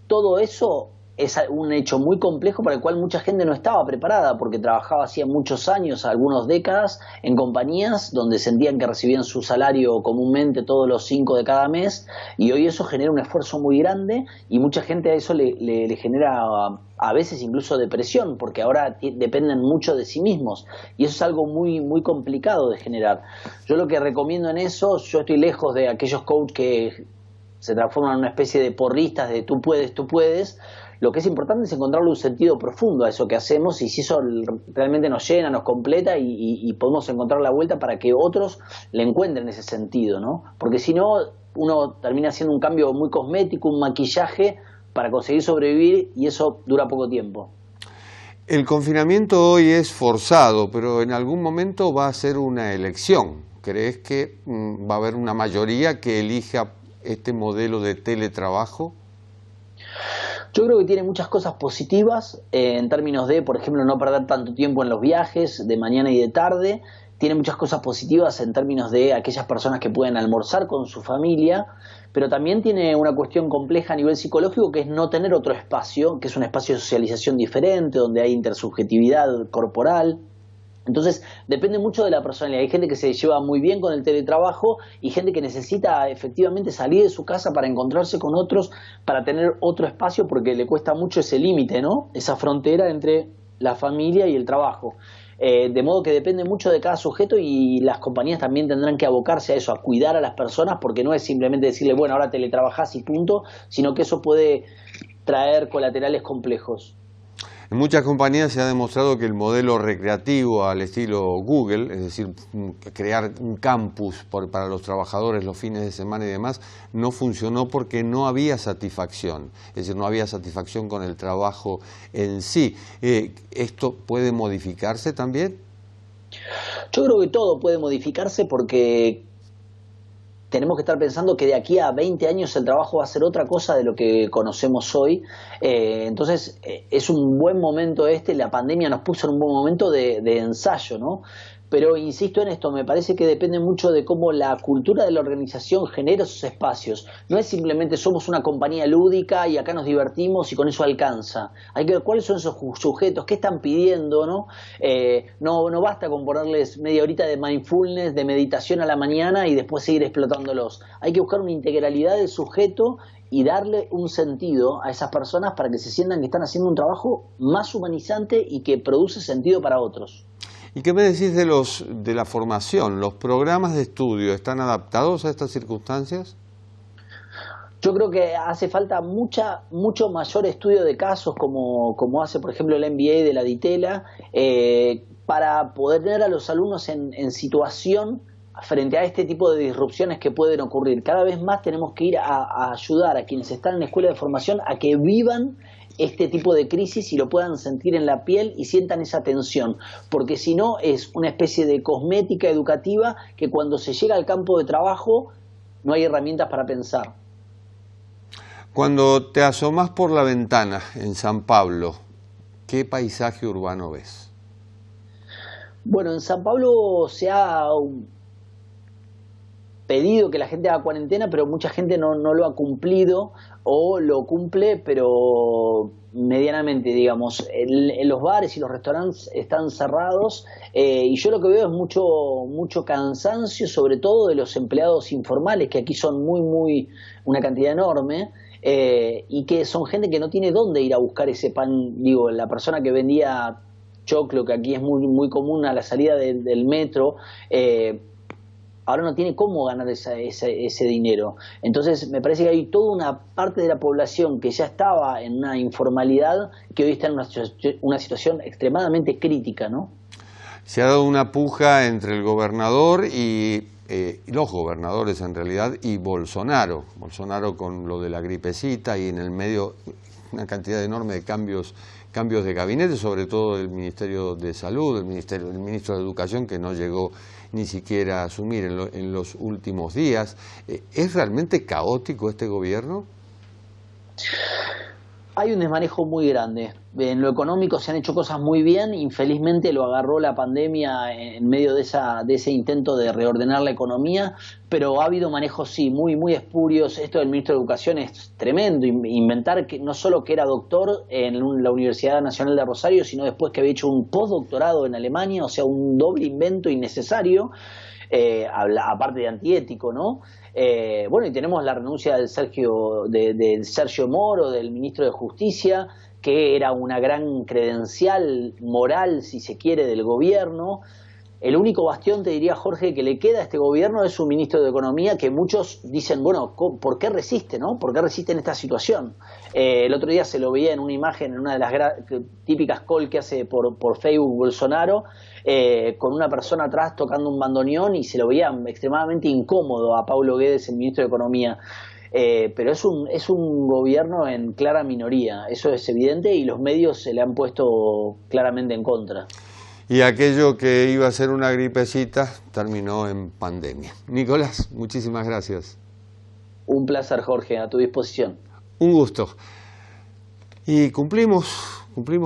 Todo eso es un hecho muy complejo para el cual mucha gente no estaba preparada, porque trabajaba hacía muchos años, algunas décadas, en compañías donde sentían que recibían su salario comúnmente todos los 5 de cada mes, y hoy eso genera un esfuerzo muy grande, y mucha gente a eso le genera a veces incluso depresión, porque ahora dependen mucho de sí mismos, y eso es algo muy, muy complicado de generar. Yo lo que recomiendo en eso, yo estoy lejos de aquellos coaches que se transforman en una especie de porristas de tú puedes. Lo que es importante es encontrarle un sentido profundo a eso que hacemos, y si eso realmente nos llena, nos completa, y podemos encontrar la vuelta para que otros le encuentren ese sentido, ¿no? Porque si no, uno termina haciendo un cambio muy cosmético, un maquillaje para conseguir sobrevivir, y eso dura poco tiempo. El confinamiento hoy es forzado, pero en algún momento va a ser una elección. ¿Crees que va a haber una mayoría que elija este modelo de teletrabajo? Yo creo que tiene muchas cosas positivas en términos de, por ejemplo, no perder tanto tiempo en los viajes de mañana y de tarde, tiene muchas cosas positivas en términos de aquellas personas que pueden almorzar con su familia, pero también tiene una cuestión compleja a nivel psicológico, que es no tener otro espacio, que es un espacio de socialización diferente, donde hay intersubjetividad corporal. Entonces, depende mucho de la personalidad. Hay gente que se lleva muy bien con el teletrabajo y gente que necesita efectivamente salir de su casa para encontrarse con otros, para tener otro espacio, porque le cuesta mucho ese límite, ¿no? Esa frontera entre la familia y el trabajo. De modo que depende mucho de cada sujeto, y las compañías también tendrán que abocarse a eso, a cuidar a las personas, porque no es simplemente decirle, bueno, ahora teletrabajás y punto, sino que eso puede traer colaterales complejos. En muchas compañías se ha demostrado que el modelo recreativo al estilo Google, es decir, crear un campus para los trabajadores los fines de semana y demás, no funcionó porque no había satisfacción, es decir, no había satisfacción con el trabajo en sí. ¿Esto puede modificarse también? Yo creo que todo puede modificarse, porque tenemos que estar pensando que de aquí a 20 años el trabajo va a ser otra cosa de lo que conocemos hoy. Entonces es un buen momento la pandemia nos puso en un buen momento de ensayo, ¿no? Pero insisto en esto, me parece que depende mucho de cómo la cultura de la organización genera esos espacios. No es simplemente somos una compañía lúdica y acá nos divertimos y con eso alcanza. Hay que ver cuáles son esos sujetos, qué están pidiendo, ¿no? No basta con ponerles media horita de mindfulness, de meditación a la mañana y después seguir explotándolos. Hay que buscar una integralidad del sujeto y darle un sentido a esas personas para que se sientan que están haciendo un trabajo más humanizante y que produce sentido para otros. ¿Y qué me decís de la formación? ¿Los programas de estudio están adaptados a estas circunstancias? Yo creo que hace falta mucho mayor estudio de casos, como hace, por ejemplo, el MBA de la DITELA, para poder tener a los alumnos en situación frente a este tipo de disrupciones que pueden ocurrir. Cada vez más tenemos que ir a ayudar a quienes están en escuela de formación a que vivan este tipo de crisis y lo puedan sentir en la piel y sientan esa tensión, porque si no es una especie de cosmética educativa que cuando se llega al campo de trabajo no hay herramientas para pensar. Cuando te asomás por la ventana en San Pablo, ¿qué paisaje urbano ves? Bueno, en San Pablo se ha pedido que la gente haga cuarentena, pero mucha gente no lo ha cumplido, o lo cumple pero medianamente, digamos. Los bares y los restaurantes están cerrados, y yo lo que veo es mucho cansancio, sobre todo de los empleados informales, que aquí son una cantidad enorme, y que son gente que no tiene dónde ir a buscar ese pan. Digo, la persona que vendía choclo, que aquí es muy común a la salida del metro, ahora no tiene cómo ganar ese dinero. Entonces me parece que hay toda una parte de la población que ya estaba en una informalidad, que hoy está en una situación extremadamente crítica, ¿no? Se ha dado una puja entre el gobernador y los gobernadores en realidad y Bolsonaro con lo de la gripecita, y en el medio una cantidad enorme de cambios de gabinete, sobre todo el Ministerio de Salud, el Ministro de Educación, que no llegó ni siquiera a asumir en los últimos días. ¿Es realmente caótico este gobierno? Hay un desmanejo muy grande. En lo económico se han hecho cosas muy bien, infelizmente lo agarró la pandemia en medio de ese intento de reordenar la economía, pero ha habido manejos, sí, muy espurios. Esto del ministro de Educación es tremendo, inventar que no solo que era doctor en la Universidad Nacional de Rosario, sino después que había hecho un postdoctorado en Alemania, o sea, un doble invento innecesario, aparte de antiético, ¿no? Bueno, y tenemos la renuncia del Sergio Moro, del ministro de Justicia, que era una gran credencial moral, si se quiere, del gobierno. El único bastión, te diría, Jorge, que le queda a este gobierno es su ministro de Economía, que muchos dicen, bueno, ¿por qué resiste, no? ¿Por qué resiste en esta situación? El otro día se lo veía en una imagen, en una de las típicas call que hace por Facebook Bolsonaro, con una persona atrás tocando un bandoneón, y se lo veía extremadamente incómodo a Paulo Guedes, el ministro de Economía. Pero es un gobierno en clara minoría, eso es evidente, y los medios se le han puesto claramente en contra. Y aquello que iba a ser una gripecita terminó en pandemia. Nicolás, muchísimas gracias. Un placer, Jorge, a tu disposición. Un gusto. Y cumplimos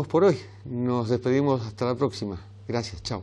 por hoy. Nos despedimos hasta la próxima. Gracias, chao.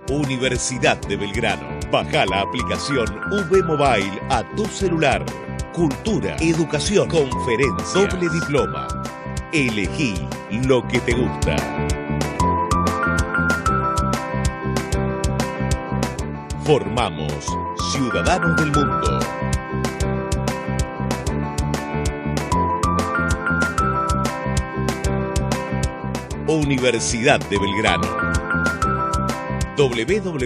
Universidad de Belgrano. Baja la aplicación V Mobile a tu celular. Cultura, educación, conferencias, doble diploma. Elegí lo que te gusta. Formamos ciudadanos del mundo. Universidad de Belgrano. www.uv.edu.ar